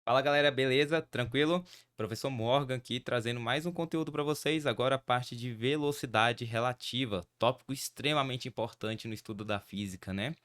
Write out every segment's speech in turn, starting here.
Fala galera, beleza? Tranquilo? Professor Morgan aqui trazendo mais um conteúdo para vocês, agora a parte de velocidade relativa, tópico extremamente importante no estudo da física, né?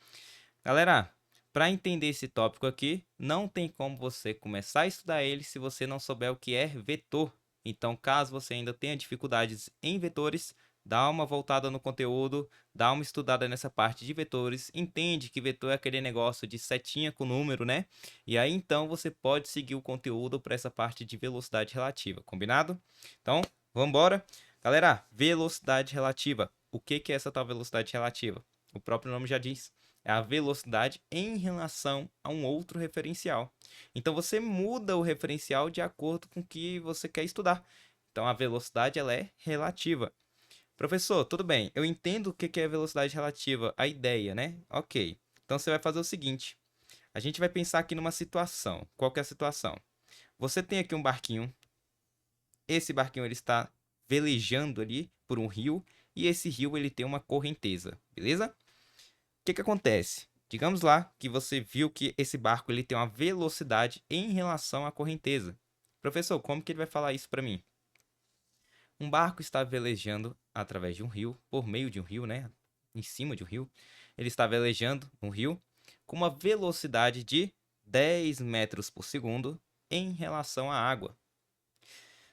Galera, para entender esse tópico aqui, não tem como você começar a estudar ele se você não souber o que é vetor. Então, caso você ainda tenha dificuldades em vetores, dá uma voltada no conteúdo, dá uma estudada nessa parte de vetores, entende que vetor é aquele negócio de setinha com número, né? E aí então você pode seguir o conteúdo para essa parte de velocidade relativa, combinado? Então, vamos embora. Galera, velocidade relativa. O que é essa tal velocidade relativa? O próprio nome já diz. É a velocidade em relação a um outro referencial. Então você muda o referencial de acordo com o que você quer estudar. Então a velocidade ela é relativa. Professor, tudo bem. Eu entendo o que é velocidade relativa, a ideia, né? Ok. Então você vai fazer o seguinte: a gente vai pensar aqui numa situação. Qual que é a situação? Você tem aqui um barquinho. Esse barquinho ele está velejando ali por um rio e esse rio ele tem uma correnteza, beleza? O que acontece? Digamos lá que você viu que esse barco ele tem uma velocidade em relação à correnteza. Professor, como que ele vai falar isso para mim? Um barco está velejando através de um rio, por meio de um rio, né? Em cima de um rio. Ele está velejando um rio com uma velocidade de 10 metros por segundo em relação à água.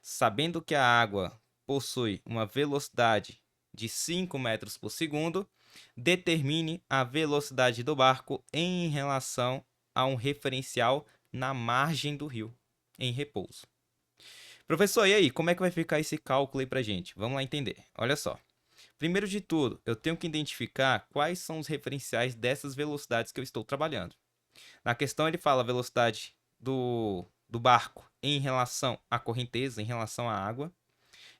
Sabendo que a água possui uma velocidade de 5 metros por segundo, determine a velocidade do barco em relação a um referencial na margem do rio, em repouso. Professor, e aí, como é que vai ficar esse cálculo aí pra gente? Vamos lá entender. Olha só. Primeiro de tudo, eu tenho que identificar quais são os referenciais dessas velocidades que eu estou trabalhando. Na questão ele fala a velocidade do barco em relação à correnteza, em relação à água.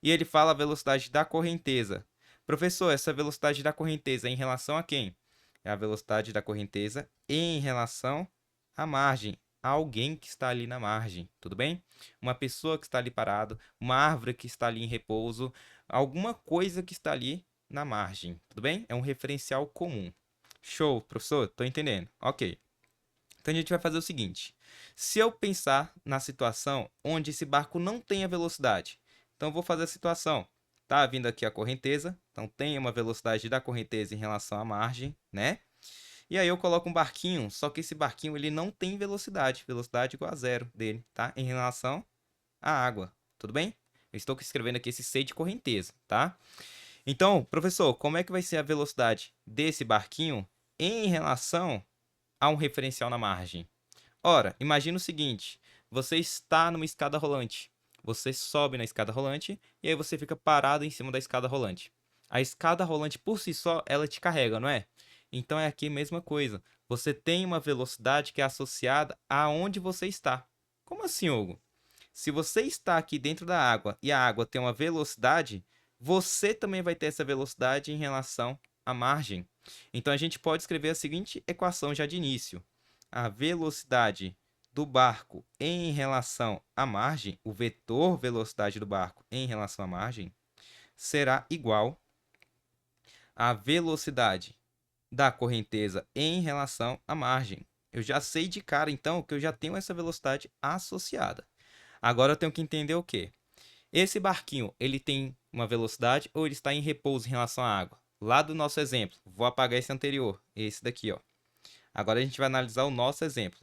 E ele fala a velocidade da correnteza. Professor, essa velocidade da correnteza é em relação a quem? É a velocidade da correnteza em relação à margem, a alguém que está ali na margem, tudo bem? Uma pessoa que está ali parado, uma árvore que está ali em repouso, alguma coisa que está ali na margem, tudo bem? É um referencial comum. Show, professor, tô entendendo. Ok. Então a gente vai fazer o seguinte: se eu pensar na situação onde esse barco não tem a velocidade, então eu vou fazer a situação. Tá vindo aqui a correnteza, então tem uma velocidade da correnteza em relação à margem, né? E aí eu coloco um barquinho, só que esse barquinho ele não tem velocidade, velocidade igual a zero dele, tá? Em relação à água, tudo bem? Eu estou escrevendo aqui esse C de correnteza, tá? Então, professor, como é que vai ser a velocidade desse barquinho em relação a um referencial na margem? Ora, imagina o seguinte: você está numa escada rolante. Você sobe na escada rolante e aí você fica parado em cima da escada rolante. A escada rolante por si só, ela te carrega, não é? Então é aqui a mesma coisa. Você tem uma velocidade que é associada aonde você está. Como assim, Hugo? Se você está aqui dentro da água e a água tem uma velocidade, você também vai ter essa velocidade em relação à margem. Então a gente pode escrever a seguinte equação já de início: a velocidade do barco em relação à margem, o vetor velocidade do barco em relação à margem, será igual à velocidade da correnteza em relação à margem. Eu já sei de cara, então, que eu já tenho essa velocidade associada. Agora eu tenho que entender o quê? Esse barquinho, ele tem uma velocidade ou ele está em repouso em relação à água? Lá do nosso exemplo, vou apagar esse anterior, esse daqui, ó. Agora a gente vai analisar o nosso exemplo.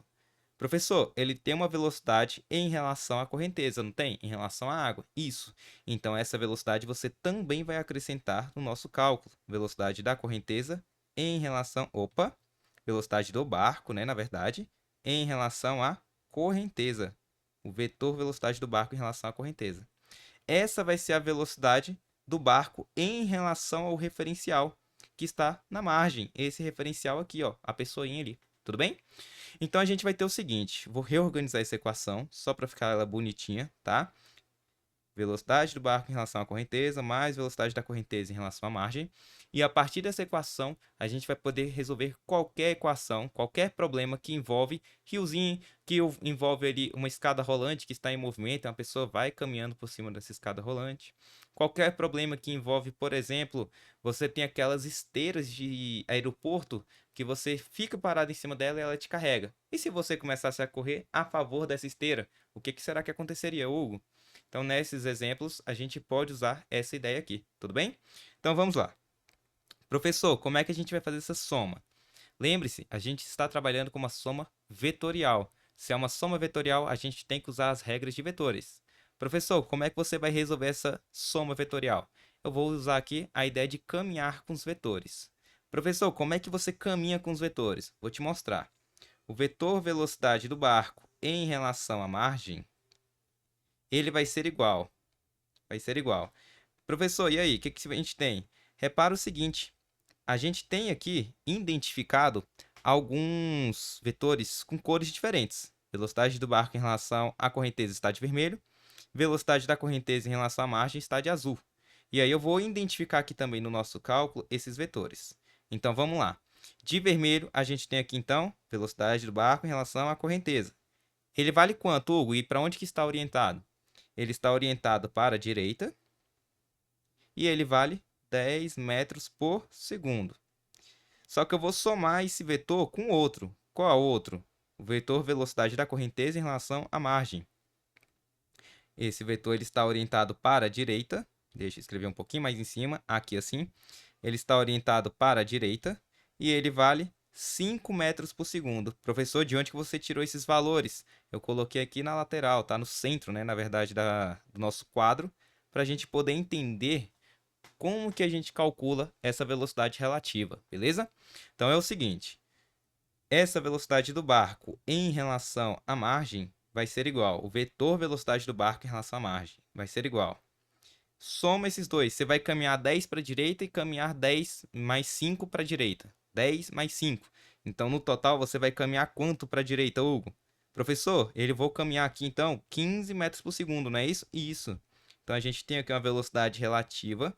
Professor, ele tem uma velocidade em relação à correnteza, não tem? Em relação à água. Isso. Então, essa velocidade você também vai acrescentar no nosso cálculo. Velocidade da correnteza em relação. Opa! Velocidade do barco, né? Na verdade, em relação à correnteza. O vetor velocidade do barco em relação à correnteza. Essa vai ser a velocidade do barco em relação ao referencial que está na margem. Esse referencial aqui, ó, a pessoinha ali. Tudo bem? Então a gente vai ter o seguinte, vou reorganizar essa equação só para ficar ela bonitinha, tá? Velocidade do barco em relação à correnteza, mais velocidade da correnteza em relação à margem. E a partir dessa equação, a gente vai poder resolver qualquer equação, qualquer problema que envolve riozinho, que envolve ali uma escada rolante que está em movimento, uma pessoa vai caminhando por cima dessa escada rolante. Qualquer problema que envolve, por exemplo, você tem aquelas esteiras de aeroporto que você fica parado em cima dela e ela te carrega. E se você começasse a correr a favor dessa esteira, o que será que aconteceria, Hugo? Então, nesses exemplos, a gente pode usar essa ideia aqui, tudo bem? Então, vamos lá. Professor, como é que a gente vai fazer essa soma? Lembre-se, a gente está trabalhando com uma soma vetorial. Se é uma soma vetorial, a gente tem que usar as regras de vetores. Professor, como é que você vai resolver essa soma vetorial? Eu vou usar aqui a ideia de caminhar com os vetores. Professor, como é que você caminha com os vetores? Vou te mostrar. O vetor velocidade do barco em relação à margem, ele vai ser igual. Vai ser igual. Professor, e aí, o que a gente tem? Repara o seguinte, a gente tem aqui identificado alguns vetores com cores diferentes. Velocidade do barco em relação à correnteza está de vermelho, velocidade da correnteza em relação à margem está de azul. E aí eu vou identificar aqui também no nosso cálculo esses vetores. Então vamos lá. De vermelho, a gente tem aqui então velocidade do barco em relação à correnteza. Ele vale quanto, Hugo? E para onde que está orientado? Ele está orientado para a direita e ele vale 10 metros por segundo. Só que eu vou somar esse vetor com outro. Qual é o outro? O vetor velocidade da correnteza em relação à margem. Esse vetor ele está orientado para a direita. Deixa eu escrever um pouquinho mais em cima, aqui assim. Ele está orientado para a direita e ele vale 5 metros por segundo. Professor, de onde que você tirou esses valores? Eu coloquei aqui na lateral, tá no centro, né, na verdade, do nosso quadro, para a gente poder entender como que a gente calcula essa velocidade relativa, beleza? Então é o seguinte, essa velocidade do barco em relação à margem vai ser igual, o vetor velocidade do barco em relação à margem vai ser igual. Soma esses dois, você vai caminhar 10 para a direita e caminhar 10 mais 5 para a direita. 10 mais 5. Então, no total, você vai caminhar quanto para a direita, Hugo? Professor, ele vou caminhar aqui, então, 15 metros por segundo, não é isso? Isso. Então, a gente tem aqui uma velocidade relativa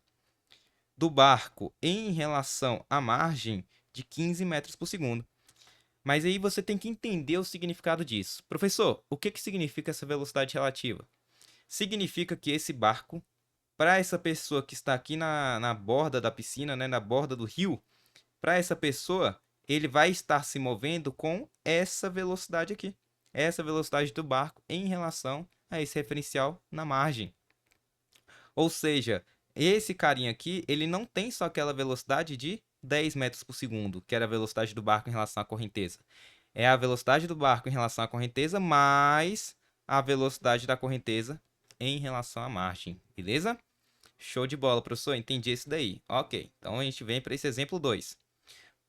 do barco em relação à margem de 15 metros por segundo. Mas aí você tem que entender o significado disso. Professor, o que significa essa velocidade relativa? Significa que esse barco, para essa pessoa que está aqui na borda da piscina, né, na borda do rio, para essa pessoa, ele vai estar se movendo com essa velocidade aqui. Essa velocidade do barco em relação a esse referencial na margem. Ou seja, esse carinha aqui, ele não tem só aquela velocidade de 10 metros por segundo, que era a velocidade do barco em relação à correnteza. É a velocidade do barco em relação à correnteza mais a velocidade da correnteza em relação à margem, beleza? Show de bola, professor, entendi isso daí. Ok, então a gente vem para esse exemplo 2.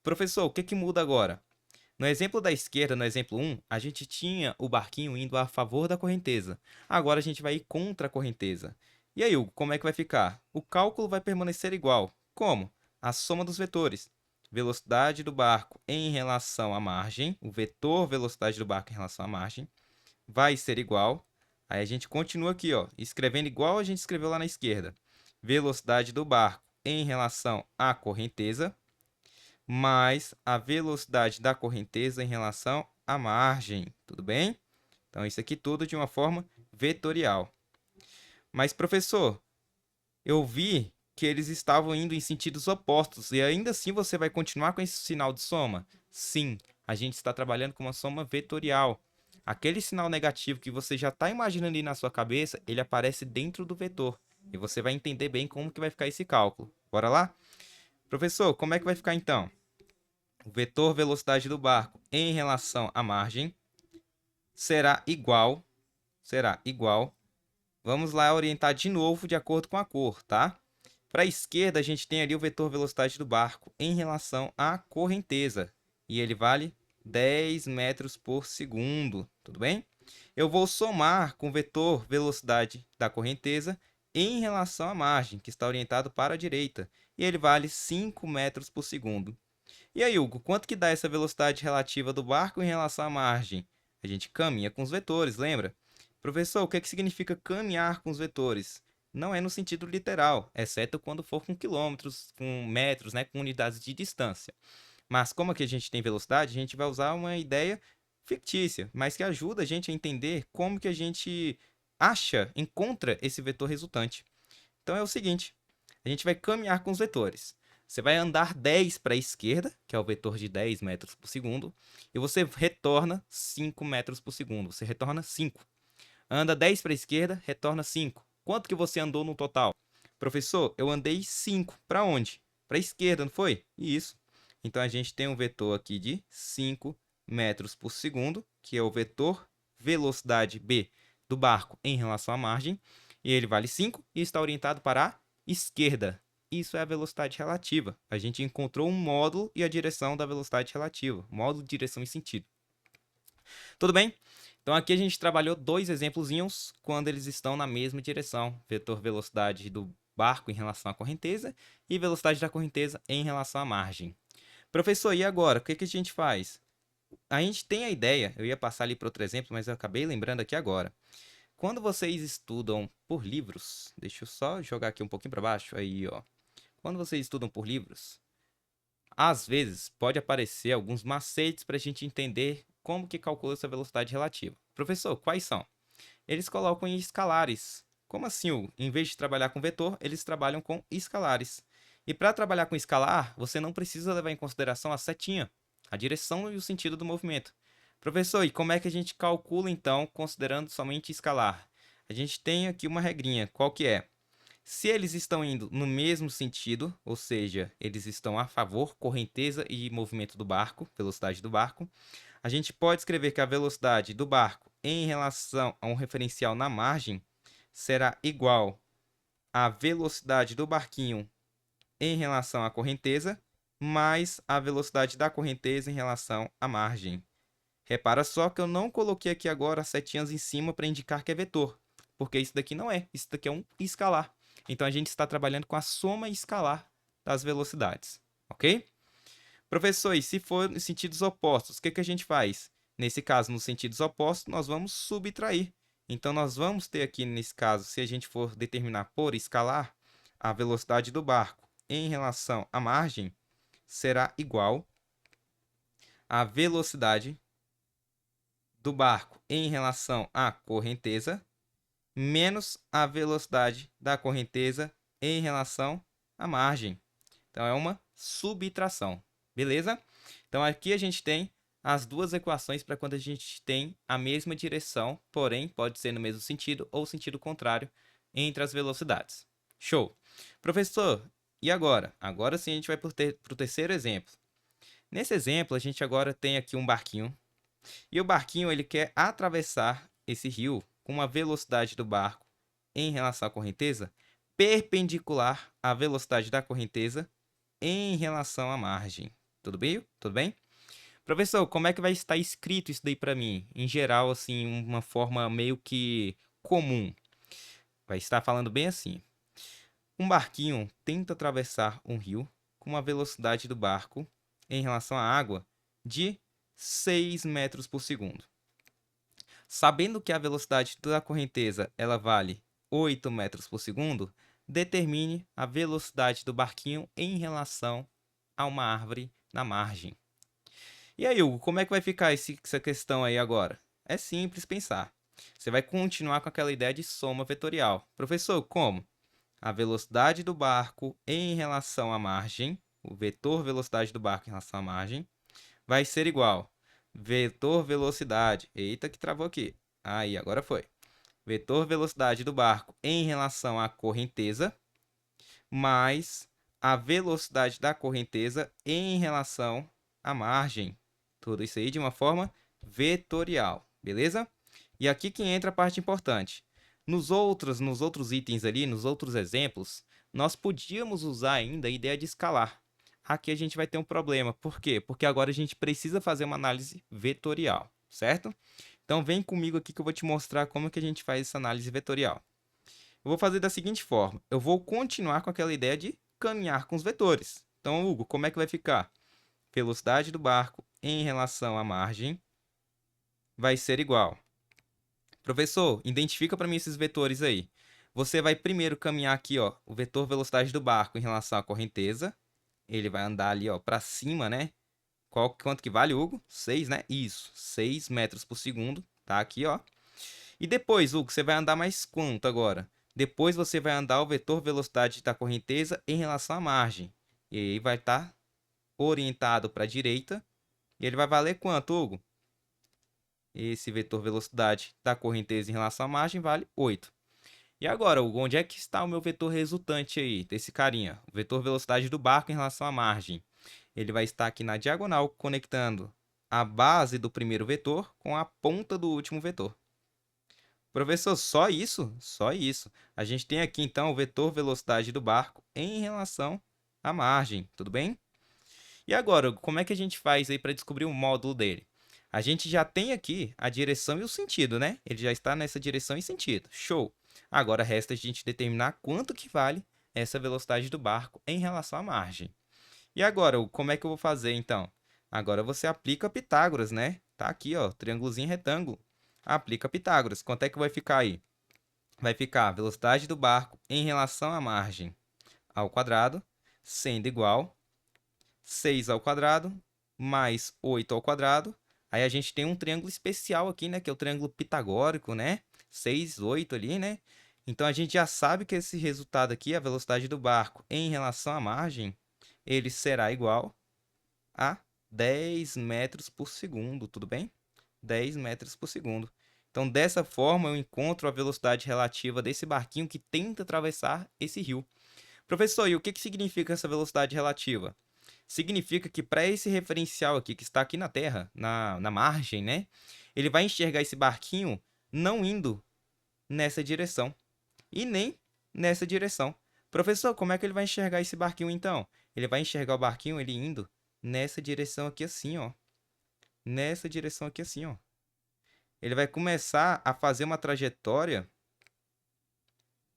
Professor, o que muda agora? No exemplo da esquerda, no exemplo 1, a gente tinha o barquinho indo a favor da correnteza. Agora a gente vai ir contra a correnteza. E aí, Hugo, como é que vai ficar? O cálculo vai permanecer igual. Como? A soma dos vetores. Velocidade do barco em relação à margem, o vetor velocidade do barco em relação à margem, vai ser igual. Aí a gente continua aqui, ó, escrevendo igual a gente escreveu lá na esquerda. Velocidade do barco em relação à correnteza, mais a velocidade da correnteza em relação à margem, tudo bem? Então, isso aqui tudo de uma forma vetorial. Mas, professor, eu vi que eles estavam indo em sentidos opostos e ainda assim você vai continuar com esse sinal de soma? Sim, a gente está trabalhando com uma soma vetorial. Aquele sinal negativo que você já está imaginando aí na sua cabeça, ele aparece dentro do vetor. E você vai entender bem como que vai ficar esse cálculo. Bora lá? Professor, como é que vai ficar então? O vetor velocidade do barco em relação à margem será igual. Vamos lá orientar de novo de acordo com a cor, tá? Para a esquerda, a gente tem ali o vetor velocidade do barco em relação à correnteza. E ele vale 10 metros por segundo, tudo bem? Eu vou somar com o vetor velocidade da correnteza em relação à margem, que está orientado para a direita. E ele vale 5 metros por segundo. E aí, Hugo, quanto que dá essa velocidade relativa do barco em relação à margem? A gente caminha com os vetores, lembra? Professor, o que significa caminhar com os vetores? Não é no sentido literal, exceto quando for com quilômetros, com metros, né, com unidades de distância. Mas como aqui a gente tem velocidade, a gente vai usar uma ideia fictícia, mas que ajuda a gente a entender como que a gente encontra esse vetor resultante. Então é o seguinte, a gente vai caminhar com os vetores. Você vai andar 10 para a esquerda, que é o vetor de 10 metros por segundo, e você retorna 5 metros por segundo. Você retorna 5. Anda 10 para a esquerda, retorna 5. Quanto que você andou no total? Professor, eu andei 5. Para onde? Para a esquerda, não foi? Isso. Então a gente tem um vetor aqui de 5 metros por segundo, que é o vetor velocidade b do barco em relação à margem, e ele vale 5 e está orientado para a esquerda. Isso é a velocidade relativa. A gente encontrou um módulo e a direção da velocidade relativa. Módulo, direção e sentido. Tudo bem? Então aqui a gente trabalhou dois exemplozinhos quando eles estão na mesma direção. Vetor velocidade do barco em relação à correnteza e velocidade da correnteza em relação à margem. Professor, e agora? O que que a gente faz? A gente tem a ideia, eu ia passar ali para outro exemplo, mas eu acabei lembrando aqui agora. Quando vocês estudam por livros, deixa eu só jogar aqui um pouquinho para baixo, aí ó. Quando vocês estudam por livros, às vezes pode aparecer alguns macetes para a gente entender como que calcula essa velocidade relativa. Professor, quais são? Eles colocam em escalares. Como assim, Hugo? Em vez de trabalhar com vetor, eles trabalham com escalares. E para trabalhar com escalar, você não precisa levar em consideração a setinha, a direção e o sentido do movimento. Professor, e como é que a gente calcula então, considerando somente escalar? A gente tem aqui uma regrinha, qual que é? Se eles estão indo no mesmo sentido, ou seja, eles estão a favor, correnteza e movimento do barco, velocidade do barco, a gente pode escrever que a velocidade do barco em relação a um referencial na margem será igual à velocidade do barquinho em relação à correnteza mais a velocidade da correnteza em relação à margem. Repara só que eu não coloquei aqui agora as setinhas em cima para indicar que é vetor, porque isso daqui não é, isso daqui é um escalar. Então a gente está trabalhando com a soma escalar das velocidades, ok? Professor, e se for nos sentidos opostos, o que que a gente faz? Nesse caso, nos sentidos opostos, nós vamos subtrair. Então nós vamos ter aqui, nesse caso, se a gente for determinar por escalar, a velocidade do barco em relação à margem será igual à velocidade do barco em relação à correnteza menos a velocidade da correnteza em relação à margem. Então é uma subtração, beleza? Então aqui a gente tem as duas equações para quando a gente tem a mesma direção, porém pode ser no mesmo sentido ou sentido contrário entre as velocidades. Show! Professor, e agora? Agora sim a gente vai para o terceiro exemplo. Nesse exemplo, a gente agora tem aqui um barquinho e o barquinho ele quer atravessar esse rio com uma velocidade do barco em relação à correnteza perpendicular à velocidade da correnteza em relação à margem. Tudo bem? Tudo bem? Professor, como é que vai estar escrito isso daí para mim? Em geral, assim, uma forma meio que comum. Vai estar falando bem assim. Um barquinho tenta atravessar um rio com uma velocidade do barco em relação à água de 6 metros por segundo. Sabendo que a velocidade da correnteza ela vale 8 metros por segundo, determine a velocidade do barquinho em relação a uma árvore na margem. E aí, Hugo, como é que vai ficar essa questão aí agora? É simples pensar. Você vai continuar com aquela ideia de soma vetorial. Professor, como? A velocidade do barco em relação à margem, o vetor velocidade do barco em relação à margem, vai ser igual vetor velocidade. Eita, que travou aqui. Aí, agora foi. Vetor velocidade do barco em relação à correnteza, mais a velocidade da correnteza em relação à margem. Tudo isso aí de uma forma vetorial, beleza? E aqui que entra a parte importante. Nos outros itens ali, nos outros exemplos, nós podíamos usar ainda a ideia de escalar. Aqui a gente vai ter um problema. Por quê? Porque agora a gente precisa fazer uma análise vetorial, certo? Então vem comigo aqui que eu vou te mostrar como que a gente faz essa análise vetorial. Eu vou fazer da seguinte forma. Eu vou continuar com aquela ideia de caminhar com os vetores. Então, Hugo, como é que vai ficar? Velocidade do barco em relação à margem vai ser igual. Professor, identifica para mim esses vetores aí. Você vai primeiro caminhar aqui, ó, o vetor velocidade do barco em relação à correnteza. Ele vai andar ali, ó, para cima, né? Quanto que vale, Hugo? 6, né? Isso, 6 metros por segundo. Tá aqui, ó. E depois, Hugo, você vai andar mais quanto agora? Depois você vai andar o vetor velocidade da correnteza em relação à margem. E aí vai estar orientado para a direita. E ele vai valer quanto, Hugo? Esse vetor velocidade da correnteza em relação à margem vale 8. E agora, Hugo, onde é que está o meu vetor resultante aí, desse carinha? O vetor velocidade do barco em relação à margem. Ele vai estar aqui na diagonal, conectando a base do primeiro vetor com a ponta do último vetor. Professor, só isso? Só isso. A gente tem aqui, então, o vetor velocidade do barco em relação à margem, tudo bem? E agora, como é que a gente faz aí para descobrir o módulo dele? A gente já tem aqui a direção e o sentido, né? Ele já está nessa direção e sentido. Show! Agora resta a gente determinar quanto que vale essa velocidade do barco em relação à margem. E agora, como é que eu vou fazer então? Agora você aplica Pitágoras, né? Tá aqui, ó, triângulozinho retângulo. Aplica Pitágoras. Quanto é que vai ficar aí? Vai ficar a velocidade do barco em relação à margem ao quadrado, sendo igual 6 ao quadrado mais 8 ao quadrado. Aí a gente tem um triângulo especial aqui, né? Que é o triângulo pitagórico, né? 6, 8 ali, né? Então a gente já sabe que esse resultado aqui, a velocidade do barco em relação à margem, ele será igual a 10 metros por segundo, tudo bem? 10 metros por segundo. Então, dessa forma, eu encontro a velocidade relativa desse barquinho que tenta atravessar esse rio. Professor, e o que significa essa velocidade relativa? Significa que para esse referencial aqui, que está aqui na Terra, na margem, né? Ele vai enxergar esse barquinho não indo nessa direção e nem nessa direção. Professor, como é que ele vai enxergar esse barquinho então? Ele vai enxergar o barquinho ele indo nessa direção aqui assim, ó. Nessa direção aqui assim, ó. Ele vai começar a fazer uma trajetória.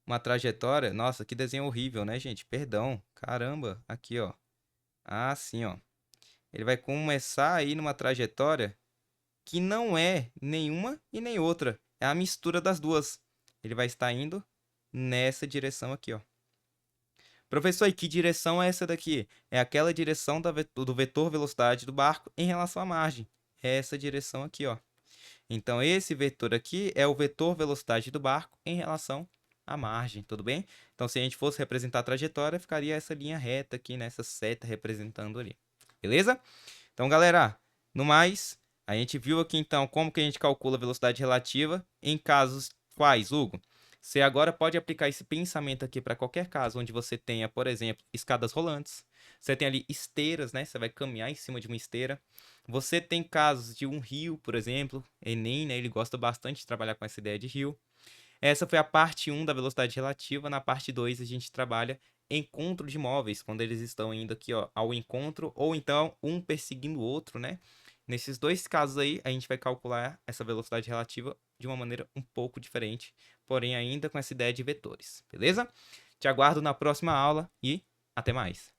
Uma trajetória. Nossa, que desenho horrível, né, gente? Perdão. Caramba. Aqui, ó. Assim, ó. Ele vai começar a ir numa trajetória que não é nenhuma e nem outra. É a mistura das duas. Ele vai estar indo nessa direção aqui, ó. Professor, e que direção é essa daqui? É aquela direção do vetor velocidade do barco em relação à margem. É essa direção aqui, ó. Então, esse vetor aqui é o vetor velocidade do barco em relação à margem, tudo bem? Então, se a gente fosse representar a trajetória, ficaria essa linha reta aqui, nessa seta representando ali. Beleza? Então, galera, no mais, a gente viu aqui, então, como que a gente calcula a velocidade relativa em casos quais, Hugo? Você agora pode aplicar esse pensamento aqui para qualquer caso onde você tenha, por exemplo, escadas rolantes. Você tem ali esteiras, né? Você vai caminhar em cima de uma esteira. Você tem casos de um rio, por exemplo. Enem, né? Ele gosta bastante de trabalhar com essa ideia de rio. Essa foi a parte 1 da velocidade relativa. Na parte 2, a gente trabalha encontro de móveis, quando eles estão indo aqui, ó, ao encontro, ou então um perseguindo o outro, né? Nesses dois casos aí, a gente vai calcular essa velocidade relativa de uma maneira um pouco diferente, porém ainda com essa ideia de vetores, beleza? Te aguardo na próxima aula e até mais!